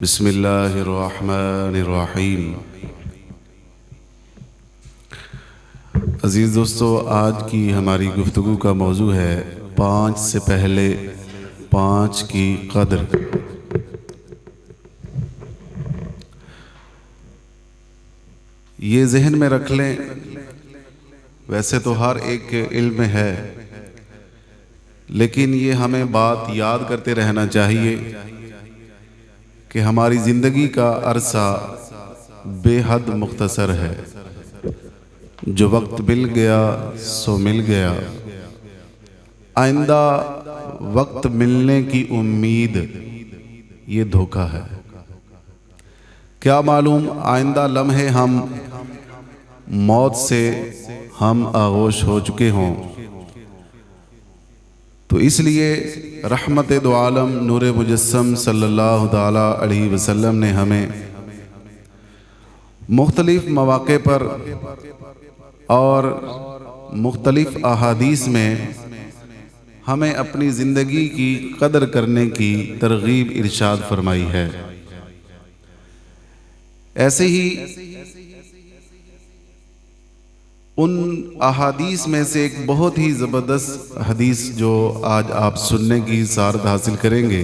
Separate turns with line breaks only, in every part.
بسم اللہ الرحمن الرحیم۔ عزیز دوستو، آج کی ہماری گفتگو کا موضوع ہے 5 سے پہلے 5 کی قدر۔ یہ ذہن میں رکھ لیں، ویسے تو ہر ایک کے علم میں ہے، لیکن یہ ہمیں بات یاد کرتے رہنا چاہیے کہ ہماری زندگی کا عرصہ بے حد مختصر ہے۔ جو وقت مل گیا سو مل گیا، آئندہ وقت ملنے کی امید یہ دھوکہ ہے۔ کیا معلوم آئندہ لمحے ہم موت سے ہم آغوش ہو چکے ہوں۔ تو اس لیے رحمت دو عالم نور مجسم صلی اللہ تعالی علیہ وسلم نے ہمیں مختلف مواقع پر اور مختلف احادیث میں ہمیں اپنی زندگی کی قدر کرنے کی ترغیب ارشاد فرمائی ہے۔ ایسے ہی ان احادیث میں سے ایک بہت ہی زبردست حدیث جو آج آپ سننے کی سعادت حاصل کریں گے،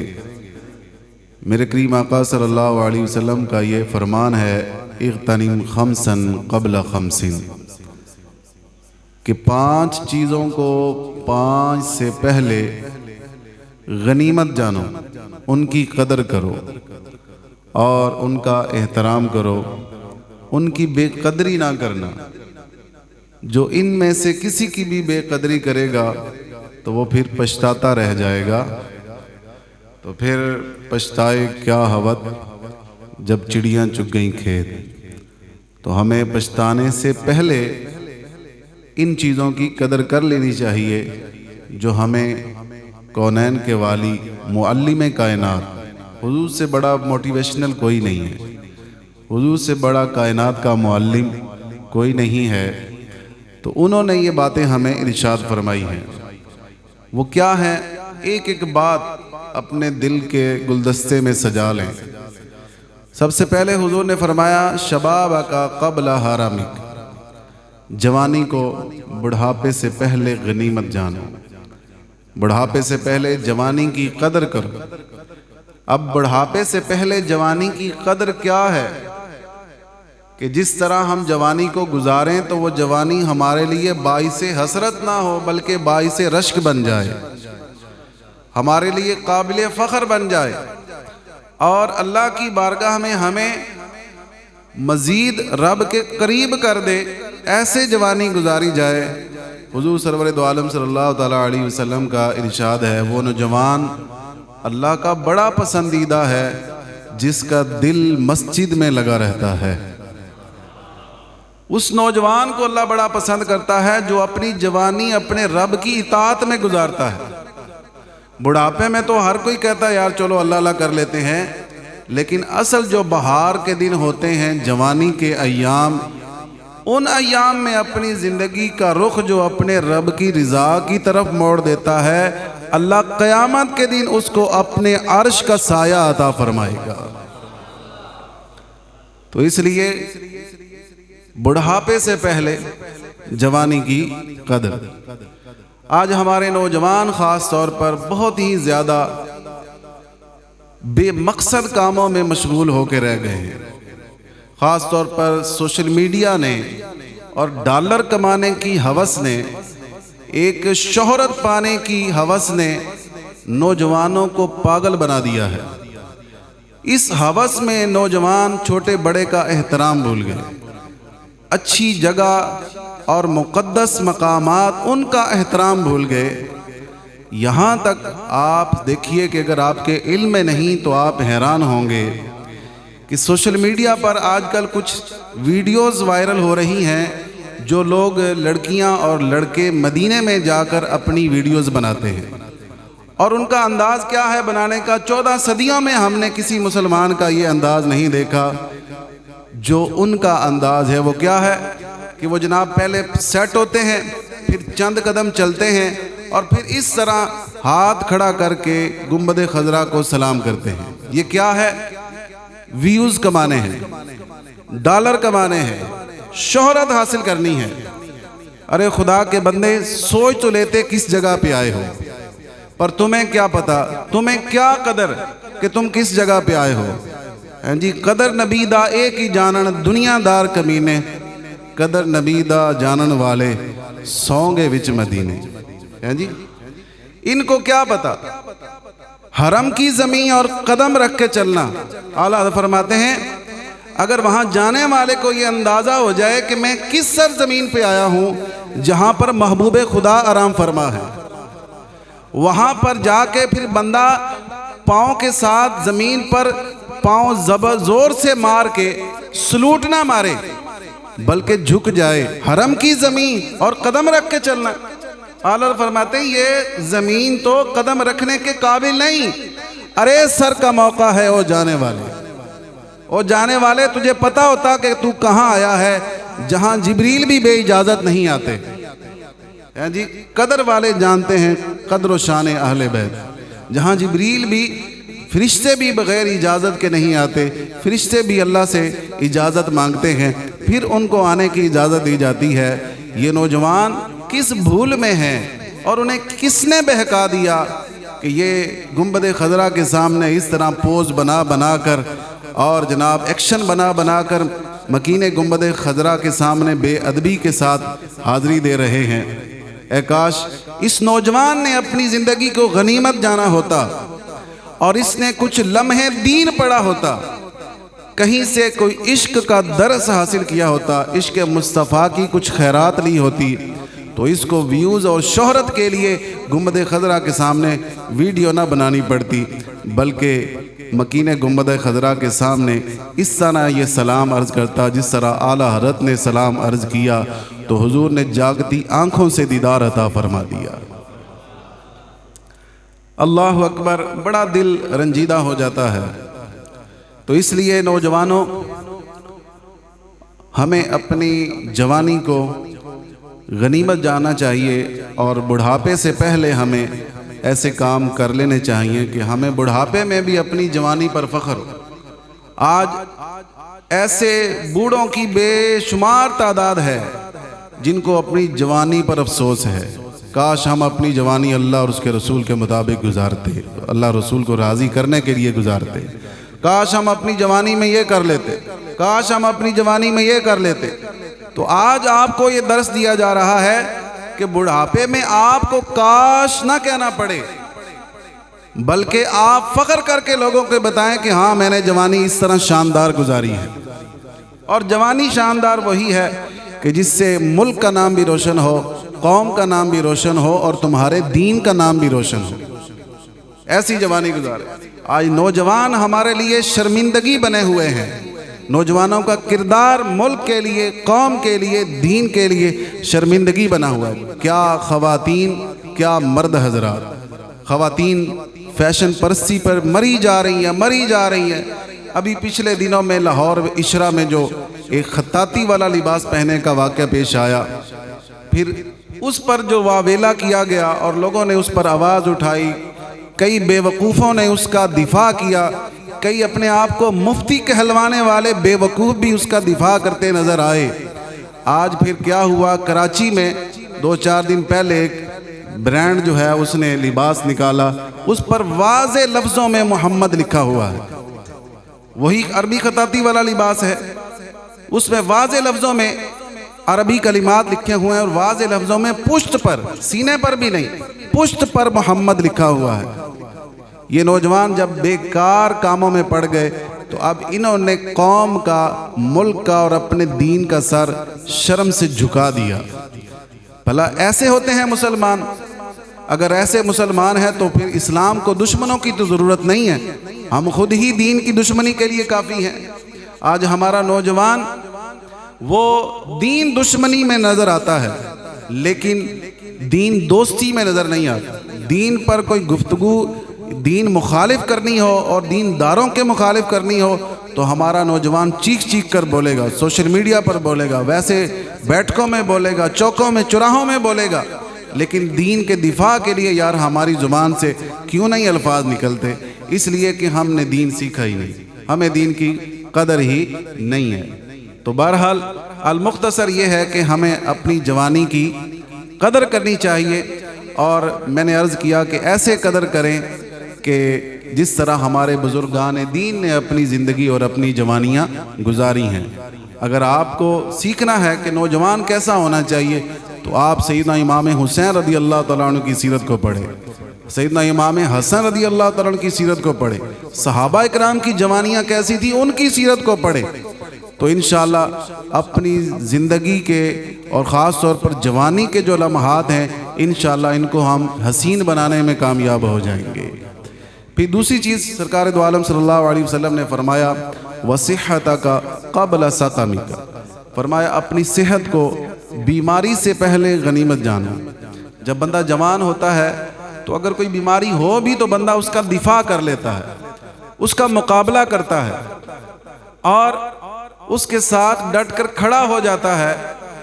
میرے کریم آقا صلی اللہ علیہ وسلم کا یہ فرمان ہے، اغتنم خمسا قبل خمس، کہ 5 چیزوں کو 5 سے پہلے غنیمت جانو، ان کی قدر کرو اور ان کا احترام کرو، ان کی بے قدری نہ کرنا۔ جو ان میں سے کسی کی بھی بے قدری کرے گا تو وہ پھر پچھتاتا رہ جائے گا۔ تو پھر پچھتائے کیا حوت جب چڑیاں چگ گئیں کھیت۔ تو ہمیں پچھتانے سے پہلے ان چیزوں کی قدر کر لینی چاہیے جو ہمیں کونین کے والی معلم کائنات، حضور سے بڑا موٹیویشنل کوئی نہیں ہے، حضور سے بڑا کائنات کا معلم کوئی نہیں ہے۔ تو انہوں نے یہ باتیں ہمیں ارشاد فرمائی ہیں۔ وہ کیا ہیں؟ ایک ایک بات اپنے دل کے گلدستے میں سجا لیں۔ سب سے پہلے حضور نے فرمایا، شبابک قبل حرمک، جوانی کو بڑھاپے سے پہلے غنیمت جانو، بڑھاپے سے پہلے جوانی کی قدر کرو۔ اب بڑھاپے سے پہلے جوانی کی قدر کیا ہے؟ کہ جس طرح ہم جوانی کو گزاریں تو وہ جوانی ہمارے لیے باعث حسرت نہ ہو بلکہ باعث رشک بن جائے، ہمارے لیے قابل فخر بن جائے، اور اللہ کی بارگاہ میں ہمیں مزید رب کے قریب کر دے، ایسے جوانی گزاری جائے۔ حضور سرور دو عالم صلی اللہ تعالی علیہ وسلم کا ارشاد ہے، وہ نوجوان اللہ کا بڑا پسندیدہ ہے جس کا دل مسجد میں لگا رہتا ہے۔ اس نوجوان کو اللہ بڑا پسند کرتا ہے جو اپنی جوانی اپنے رب کی اطاعت میں گزارتا ہے۔ بڑھاپے میں تو ہر کوئی کہتا ہے یار چلو اللہ اللہ کر لیتے ہیں، لیکن اصل جو بہار کے دن ہوتے ہیں، جوانی کے ایام، ان ایام میں اپنی زندگی کا رخ جو اپنے رب کی رضا کی طرف موڑ دیتا ہے، اللہ قیامت کے دن اس کو اپنے عرش کا سایہ عطا فرمائے گا۔ تو اس لیے بڑھاپے سے پہلے جوانی کی قدر۔ آج ہمارے نوجوان خاص طور پر بہت ہی زیادہ بے مقصد کاموں میں مشغول ہو کے رہ گئے ہیں۔ خاص طور پر سوشل میڈیا نے اور ڈالر کمانے کی ہوس نے، ایک شہرت پانے کی ہوس نے نوجوانوں کو پاگل بنا دیا ہے۔ اس ہوس میں نوجوان چھوٹے بڑے کا احترام بھول گئے، اچھی جگہ اور مقدس مقامات ان کا احترام بھول گئے۔ یہاں تک آپ دیکھیے کہ اگر آپ کے علم میں نہیں تو آپ حیران ہوں گے کہ سوشل میڈیا پر آج کل کچھ ویڈیوز وائرل ہو رہی ہیں جو لوگ لڑکیاں اور لڑکے مدینے میں جا کر اپنی ویڈیوز بناتے ہیں، اور ان کا انداز کیا ہے بنانے کا؟ 14 صدیوں میں ہم نے کسی مسلمان کا یہ انداز نہیں دیکھا جو ان کا انداز ہے۔ وہ کیا ہے کہ وہ جناب پہلے سیٹ ہوتے ہیں، پھر چند قدم چلتے ہیں اور پھر اس طرح ہاتھ کھڑا کر کے گنبد خضرا کو سلام کرتے ہیں۔ یہ کیا ہے؟ ویوز کمانے ہیں، ڈالر کمانے ہیں، شہرت حاصل کرنی ہے۔ ارے خدا کے بندے، سوچ تو لیتے کس جگہ پہ آئے ہو، پر تمہیں کیا پتا، تمہیں کیا قدر کہ تم کس جگہ پہ آئے ہو۔ جی قدر نبی دا ایک ہی جانن دنیا دار کمینے، قدر نبی دا جانن والے سونگے وچ مدینے۔ جی ان کو کیا پتا، حرم کی زمین اور قدم رکھ کے چلنا۔ اعلیٰ حضرت فرماتے ہیں اگر وہاں جانے والے کو یہ اندازہ ہو جائے کہ میں کس سرزمین پہ آیا ہوں جہاں پر محبوب خدا آرام فرما ہے، وہاں پر جا کے پھر بندہ پاؤں کے ساتھ زمین پر پاؤں زور سے مار کے سلوٹ نہ مارے بلکہ جھک جائے، حرم کی زمین اور قدم رکھ کے چلنا۔ اعلیٰ فرماتے ہیں یہ زمین تو قدم رکھنے کے قابل نہیں، ارے سر کا موقع ہے او جانے والے، او جانے والے تجھے پتا ہوتا کہ تو کہاں آیا ہے جہاں جبریل بھی بے اجازت نہیں آتے۔ جی قدر والے جانتے ہیں قدر و شان اہل بیت، جہاں جبریل بھی، فرشتے بھی بغیر اجازت کے نہیں آتے، فرشتے بھی اللہ سے اجازت مانگتے ہیں پھر ان کو آنے کی اجازت دی جاتی ہے۔ یہ نوجوان کس بھول میں ہیں اور انہیں کس نے بہکا دیا کہ یہ گنبد خضرا کے سامنے اس طرح پوز بنا بنا کر اور جناب ایکشن بنا بنا کر مکین گنبد خضرا کے سامنے بے ادبی کے ساتھ حاضری دے رہے ہیں۔ اے کاش اس نوجوان نے اپنی زندگی کو غنیمت جانا ہوتا اور اس نے کچھ لمحے دین پڑھا ہوتا، کہیں سے کوئی عشق کا درس حاصل کیا ہوتا، عشق مصطفیٰ کی کچھ خیرات لی ہوتی، تو اس کو ویوز اور شہرت کے لیے گنبد خضرا کے سامنے ویڈیو نہ بنانی پڑتی بلکہ مکین گنبد خضرا کے سامنے اس طرح یہ سلام عرض کرتا جس طرح اعلیٰ حضرت نے سلام عرض کیا تو حضور نے جاگتی آنکھوں سے دیدار عطا فرما دیا۔ اللہ اکبر، بڑا دل رنجیدہ ہو جاتا ہے۔ تو اس لیے نوجوانوں، ہمیں اپنی جوانی کو غنیمت جاننا چاہیے اور بڑھاپے سے پہلے ہمیں ایسے کام کر لینے چاہیے کہ ہمیں بڑھاپے میں بھی اپنی جوانی پر فخر ہو۔ آج ایسے بوڑھوں کی بے شمار تعداد ہے جن کو اپنی جوانی پر افسوس ہے۔ کاش ہم اپنی جوانی اللہ اور اس کے رسول کے مطابق گزارتے، اللہ رسول کو راضی کرنے کے لیے گزارتے۔ کاش ہم اپنی جوانی میں یہ کر لیتے، کاش ہم اپنی جوانی میں یہ کر لیتے۔ تو آج آپ کو یہ درس دیا جا رہا ہے کہ بڑھاپے میں آپ کو کاش نہ کہنا پڑے بلکہ آپ فخر کر کے لوگوں کو بتائیں کہ ہاں میں نے جوانی اس طرح شاندار گزاری ہے۔ اور جوانی شاندار وہی ہے کہ جس سے ملک کا نام بھی روشن ہو، قوم کا نام بھی روشن ہو اور تمہارے دین کا نام بھی روشن ہو، ایسی جوانی گزارے۔ آج نوجوان ہمارے لیے شرمندگی بنے ہوئے ہیں، نوجوانوں کا کردار ملک کے لیے، قوم کے لیے، دین کے لیے شرمندگی بنا ہوا ہے۔ کیا خواتین، کیا مرد حضرات، خواتین فیشن پرستی پر مری جا رہی ہیں۔ ابھی پچھلے دنوں میں لاہور اشرا میں جو ایک خطاطی والا لباس پہنے کا واقعہ پیش آیا، پھر اس پر جو واویلا کیا گیا اور لوگوں نے اس پر آواز اٹھائی، کئی بے وقوفوں نے اس کا دفاع کیا، کئی اپنے آپ کو مفتی کہلوانے والے بے وقوف بھی اس کا دفاع کرتے نظر آئے۔ آج پھر کیا ہوا، کراچی میں 2-4 دن پہلے ایک برانڈ جو ہے اس نے لباس نکالا، اس پر واضح لفظوں میں محمد لکھا ہوا ہے، وہی عربی خطاطی والا لباس ہے، اس میں واضح لفظوں میں عربی کلمات لکھے ہوئے ہیں اور واضح لفظوں میں پشت پر، سینے پر بھی نہیں، پشت پر محمد لکھا ہوا ہے۔ یہ نوجوان جب بیکار کاموں میں پڑ گئے تو اب انہوں نے قوم کا، ملک کا اور اپنے دین کا سر شرم سے جھکا دیا۔ بھلا ایسے ہوتے ہیں مسلمان؟ اگر ایسے مسلمان ہیں تو پھر اسلام کو دشمنوں کی تو ضرورت نہیں ہے، ہم خود ہی دین کی دشمنی کے لیے کافی ہیں۔ آج ہمارا نوجوان وہ دین دشمنی میں نظر آتا ہے لیکن دین دوستی میں نظر نہیں آتا۔ دین پر کوئی گفتگو دین مخالف کرنی ہو اور دین داروں کے مخالف کرنی ہو تو ہمارا نوجوان چیخ چیخ کر بولے گا، سوشل میڈیا پر بولے گا، ویسے بیٹھکوں میں بولے گا، چوکوں میں، چوراہوں میں بولے گا، لیکن دین کے دفاع کے لیے یار ہماری زبان سے کیوں نہیں الفاظ نکلتے؟ اس لیے کہ ہم نے دین سیکھا ہی نہیں۔ ہمیں دین کی قدر ہی نہیں ہے۔ تو بہرحال المختصر یہ ہے کہ ہمیں اپنی جوانی کی قدر کرنی چاہیے، اور میں نے عرض کیا کہ ایسے قدر کریں کہ جس طرح ہمارے بزرگان دین نے اپنی زندگی اور اپنی جوانیاں گزاری ہیں۔ اگر آپ کو سیکھنا ہے کہ نوجوان کیسا ہونا چاہیے تو آپ سیدنا امام حسین رضی اللہ تعالیٰ عنہ کی سیرت کو پڑھیں، سیدنا امام حسن رضی اللہ تعالیٰ عنہ کی سیرت کو پڑھیں، صحابہ اکرام کی جوانیاں کیسی تھی ان کی سیرت کو پڑھیں، تو انشاءاللہ اپنی زندگی کے اور خاص طور پر جوانی کے جو لمحات ہیں انشاءاللہ ان کو ہم حسین بنانے میں کامیاب ہو جائیں گے۔ پھر دوسری چیز سرکار دو عالم صلی اللہ علیہ وسلم نے فرمایا وَصِحَّتَكَ قَبْلَ سَقَمِكَ، فرمایا اپنی صحت کو بیماری سے پہلے غنیمت جانا۔ جب بندہ جوان ہوتا ہے تو اگر کوئی بیماری ہو بھی تو بندہ اس کا دفاع کر لیتا ہے، اس کا مقابلہ کرتا ہے اور اس کے ساتھ ڈٹ کر کھڑا ہو جاتا ہے،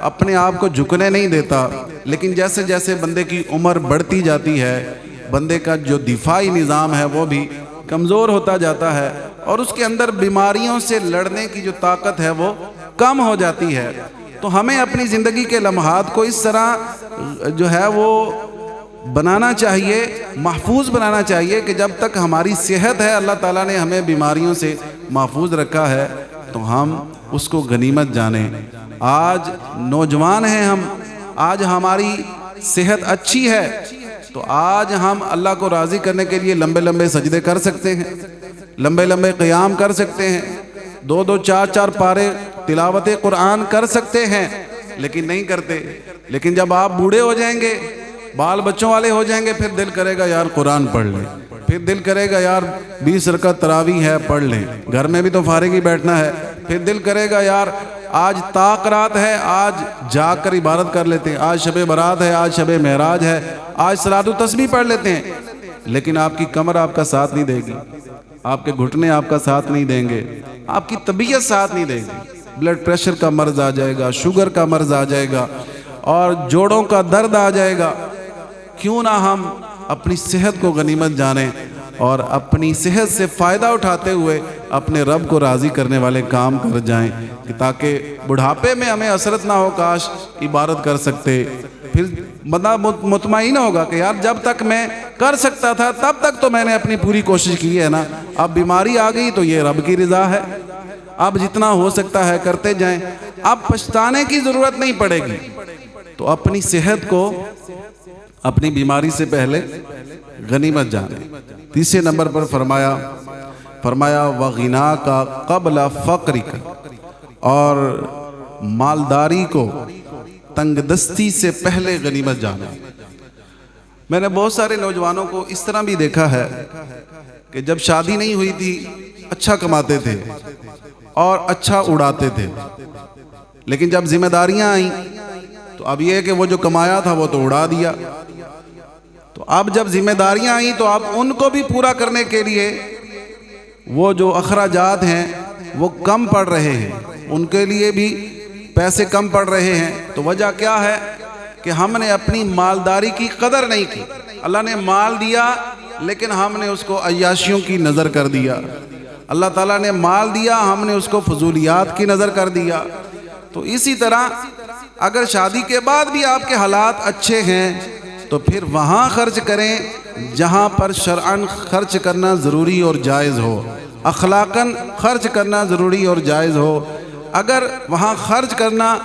اپنے آپ کو جھکنے نہیں دیتا۔ لیکن جیسے جیسے بندے کی عمر بڑھتی جاتی ہے بندے کا جو دفاعی نظام ہے وہ بھی کمزور ہوتا جاتا ہے اور اس کے اندر بیماریوں سے لڑنے کی جو طاقت ہے وہ کم ہو جاتی ہے۔ تو ہمیں اپنی زندگی کے لمحات کو اس طرح جو ہے وہ بنانا چاہیے، محفوظ بنانا چاہیے کہ جب تک ہماری صحت ہے اللہ تعالیٰ نے ہمیں بیماریوں سے محفوظ رکھا ہے تو ہم اس کو غنیمت جانیں۔ آج نوجوان ہیں ہم، آج ہماری صحت اچھی ہے تو آج ہم اللہ کو راضی کرنے کے لیے لمبے لمبے سجدے کر سکتے ہیں، لمبے لمبے قیام کر سکتے ہیں، 2 4 پارے تلاوت قرآن کر سکتے ہیں، لیکن نہیں کرتے۔ لیکن جب آپ بوڑھے ہو جائیں گے، بال بچوں والے ہو جائیں گے، پھر دل کرے گا یار قرآن پڑھ لیں، پھر دل کرے گا یار 20 رکعت تراویح ہے پڑھ لیں، گھر میں بھی تو فارغ ہی بیٹھنا ہے، پھر دل کرے گا یار آج طاق رات ہے، آج جاگ کر عبادت کر لیتے ہیں، آج شب برات ہے، آج شب معراج ہے، آج صلاۃ و تسبیح پڑھ لیتے ہیں۔ لیکن آپ کی کمر آپ کا ساتھ نہیں دے گی، آپ کے گھٹنے آپ کا ساتھ نہیں دیں گے، آپ کی طبیعت ساتھ نہیں دے گی، بلڈ پریشر کا مرض آ جائے گا، شوگر کا مرض آ جائے گا اور جوڑوں کا درد آ جائے گا۔ کیوں نہ ہم اپنی صحت کو غنیمت جانیں اور اپنی صحت سے فائدہ اٹھاتے ہوئے اپنے رب کو راضی کرنے والے کام کر جائیں کہ تاکہ بڑھاپے میں ہمیں حسرت نہ ہو کاش عبادت کر سکتے۔ پھر بندہ مطمئن ہوگا کہ یار جب تک میں کر سکتا تھا تب تک تو میں نے اپنی پوری کوشش کی ہے نا، اب بیماری آ گئی تو یہ رب کی رضا ہے، اب جتنا ہو سکتا ہے کرتے جائیں، اب پچھتانے کی ضرورت نہیں پڑے گی۔ تو اپنی صحت کو اپنی بیماری سے پہلے غنیمت جانیں۔ تیسرے نمبر پر فرمایا وَغِنَاكَ قَبْلَ فَقْرِكَ، اور مالداری کو تنگ دستی سے پہلے غنیمت جانا۔ میں نے بہت سارے نوجوانوں کو اس طرح بھی دیکھا ہے کہ جب شادی نہیں ہوئی تھی اچھا کماتے تھے اور اچھا اڑاتے تھے، لیکن جب ذمہ داریاں آئیں تو اب یہ کہ وہ جو کمایا تھا وہ تو اڑا دیا۔ تو اب جب ذمہ داریاں آئیں تو اب ان کو بھی پورا کرنے کے لیے وہ جو اخراجات ہیں وہ کم پڑ رہے ہیں، ان کے لیے بھی پیسے کم پڑ رہے ہیں۔ تو وجہ کیا ہے کہ ہم نے اپنی مالداری کی قدر نہیں کی۔ اللہ نے مال دیا لیکن ہم نے اس کو عیاشیوں کی نظر کر دیا، اللہ تعالیٰ نے مال دیا ہم نے اس کو فضولیات کی نظر کر دیا۔ تو اسی طرح اگر شادی کے بعد بھی آپ کے حالات اچھے ہیں تو پھر وہاں خرچ کریں جہاں پر شرعاً خرچ کرنا ضروری اور جائز ہو، اخلاقاً خرچ کرنا ضروری اور جائز ہو۔ اگر وہاں خرچ کرنا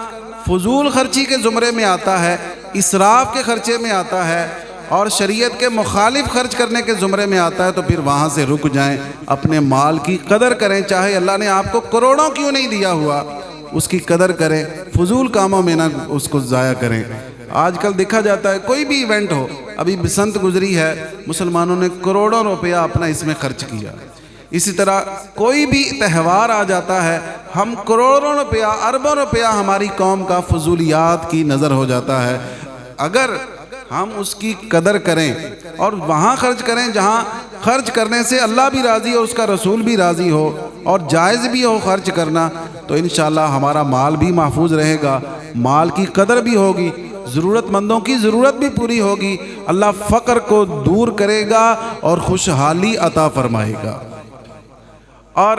فضول خرچی کے زمرے میں آتا ہے، اسراف کے خرچے میں آتا ہے اور شریعت کے مخالف خرچ کرنے کے زمرے میں آتا ہے تو پھر وہاں سے رک جائیں، اپنے مال کی قدر کریں، چاہے اللہ نے آپ کو کروڑوں کیوں نہیں دیا ہوا، اس کی قدر کریں، فضول کاموں میں نہ اس کو ضائع کریں۔ آج کل دیکھا جاتا ہے کوئی بھی ایونٹ ہو، ابھی بسنت گزری ہے، مسلمانوں نے کروڑوں روپیہ اپنا اس میں خرچ کیا۔ اسی طرح کوئی بھی تہوار آ جاتا ہے، ہم کروڑوں روپیہ اربوں روپیہ ہماری قوم کا فضولیات کی نظر ہو جاتا ہے۔ اگر ہم اس کی قدر کریں اور وہاں خرچ کریں جہاں خرچ کرنے سے اللہ بھی راضی ہو، اس کا رسول بھی راضی ہو اور جائز بھی ہو خرچ کرنا، تو انشاءاللہ ہمارا مال بھی محفوظ رہے گا، مال کی قدر بھی ہوگی، ضرورت مندوں کی ضرورت بھی پوری ہوگی، اللہ فقر کو دور کرے گا اور خوشحالی عطا فرمائے گا۔ اور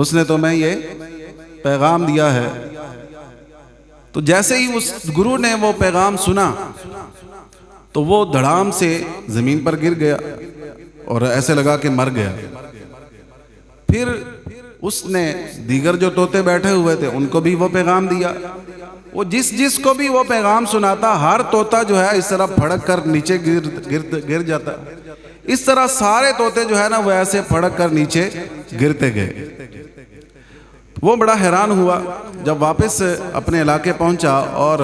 اس نے تمہیں یہ پیغام دیا ہے۔ تو جیسے ہی اس گرو نے وہ پیغام سنا تو وہ دھڑام سے زمین پر گر گیا اور ایسے لگا کہ مر گیا۔ پھر اس نے دیگر جو طوطے بیٹھے ہوئے تھے ان کو بھی وہ پیغام دیا۔ وہ جس کو بھی وہ پیغام سناتا ہر طوطا جو ہے اس طرح پھڑک کر نیچے گر جاتا۔ اس طرح سارے طوطے جو ہے نا وہ ایسے پھڑک کر نیچے گرتے گئے۔ وہ بڑا حیران ہوا جب واپس اپنے علاقے پہنچا اور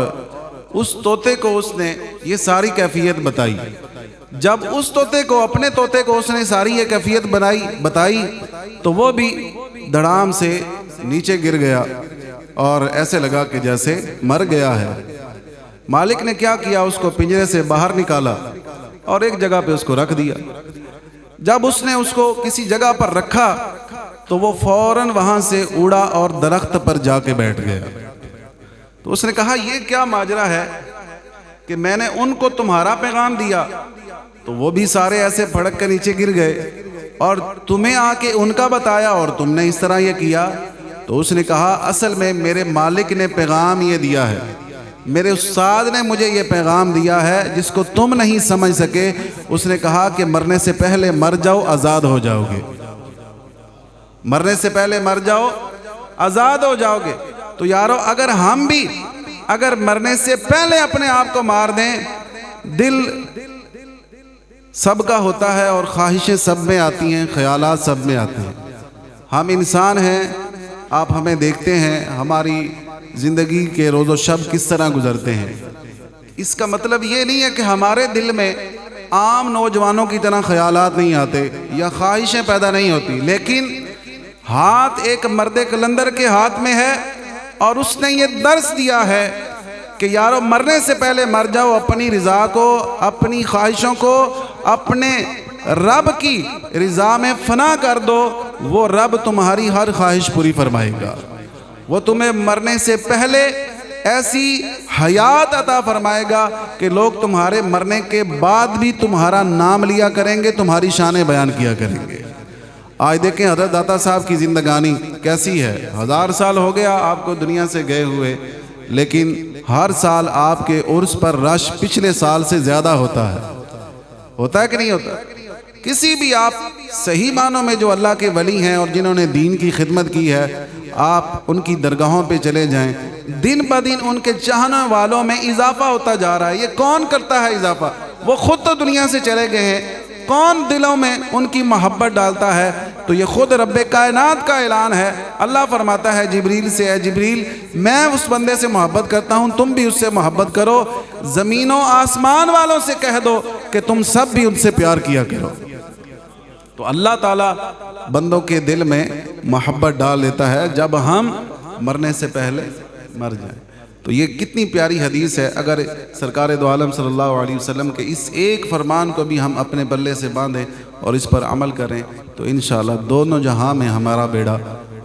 اس طوطے کو اس نے یہ ساری کیفیت بتائی۔ جب اس طوطے کو اپنے طوطے کو اس نے ساری یہ کیفیت بتائی تو وہ بھی دھڑام سے نیچے گر گیا اور ایسے لگا کہ جیسے مر گیا ہے۔ مالک نے کیا کیا، اس کو پنجرے سے باہر نکالا اور ایک جگہ پہ اس کو رکھ دیا۔ جب اس نے اس کو کسی جگہ پر رکھا تو وہ فوراً وہاں سے اڑا اور درخت پر جا کے بیٹھ گیا۔ تو اس نے کہا یہ کیا ماجرا ہے کہ میں نے ان کو تمہارا پیغام دیا تو وہ بھی سارے ایسے پھڑک کر نیچے گر گئے، اور تمہیں آ کے ان کا بتایا اور تم نے اس طرح یہ کیا۔ تو اس نے کہا اصل میں میرے مالک نے پیغام یہ دیا ہے، میرے استاد نے مجھے یہ پیغام دیا ہے جس کو تم نہیں سمجھ سکے۔ اس نے کہا کہ مرنے سے پہلے مر جاؤ، آزاد ہو جاؤ گے۔ مرنے سے پہلے مر جاؤ، آزاد ہو جاؤ گے۔ تو یارو اگر ہم بھی مرنے سے پہلے اپنے آپ کو مار دیں، دل سب کا ہوتا ہے اور خواہشیں سب میں آتی ہیں، خیالات سب میں آتے ہیں۔ ہم انسان ہیں، آپ ہمیں دیکھتے ہیں ہماری زندگی کے روز و شب کس طرح گزرتے ہیں۔ اس کا مطلب یہ نہیں ہے کہ ہمارے دل میں عام نوجوانوں کی طرح خیالات نہیں آتے یا خواہشیں پیدا نہیں ہوتی، لیکن ہاتھ ایک مرد کلندر کے ہاتھ میں ہے اور اس نے یہ درس دیا ہے کہ یارو مرنے سے پہلے مر جاؤ، اپنی رضا کو، اپنی خواہشوں کو اپنے رب کی رضا میں فنا کر دو، وہ رب تمہاری ہر خواہش پوری فرمائے گا۔ وہ تمہیں مرنے سے پہلے ایسی حیات عطا فرمائے گا کہ لوگ تمہارے مرنے کے بعد بھی تمہارا نام لیا کریں گے، تمہاری شانیں بیان کیا کریں گے۔ آج دیکھیں حضرت داتا صاحب کی زندگانی کیسی ہے۔ 1000 سال ہو گیا آپ کو دنیا سے گئے ہوئے، لیکن ہر سال آپ کے عرس پر رش پچھلے سال سے زیادہ ہوتا ہے کہ نہیں ہوتا؟ کسی بھی آپ صحیح معنوں میں جو اللہ کے ولی ہیں اور جنہوں نے دین کی خدمت کی ہے، آپ ان کی درگاہوں پہ چلے جائیں، دن بدن ان کے چاہنے والوں میں اضافہ ہوتا جا رہا ہے۔ یہ کون کرتا ہے اضافہ؟ وہ خود تو دنیا سے چلے گئے ہیں، کون دلوں میں ان کی محبت ڈالتا ہے؟ تو یہ خود رب کائنات کا اعلان ہے۔ اللہ فرماتا ہے جبریل سے، اے جبریل میں اس بندے سے محبت کرتا ہوں، تم بھی اس سے محبت کرو۔ زمین و آسمان والوں سے کہہ دو کہ تم سب بھی ان سے پیار کیا کرو۔ تو اللہ تعالیٰ بندوں کے دل میں محبت ڈال دیتا ہے جب ہم مرنے سے پہلے مر جائیں۔ تو یہ کتنی پیاری حدیث ہے۔ اگر سرکار دو عالم صلی اللہ علیہ وسلم کے اس ایک فرمان کو بھی ہم اپنے بلے سے باندھیں اور اس پر عمل کریں تو انشاءاللہ دونوں جہاں میں ہمارا بیڑا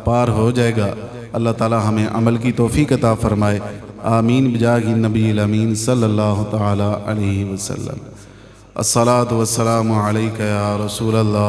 پار ہو جائے گا۔ اللہ تعالی ہمیں عمل کی توفیق عطا فرمائے۔ آمین بجاہ النبی الامین صلی اللہ تعالی علیہ وسلم۔ الصلاۃ والسلام علیک یا رسول اللہ۔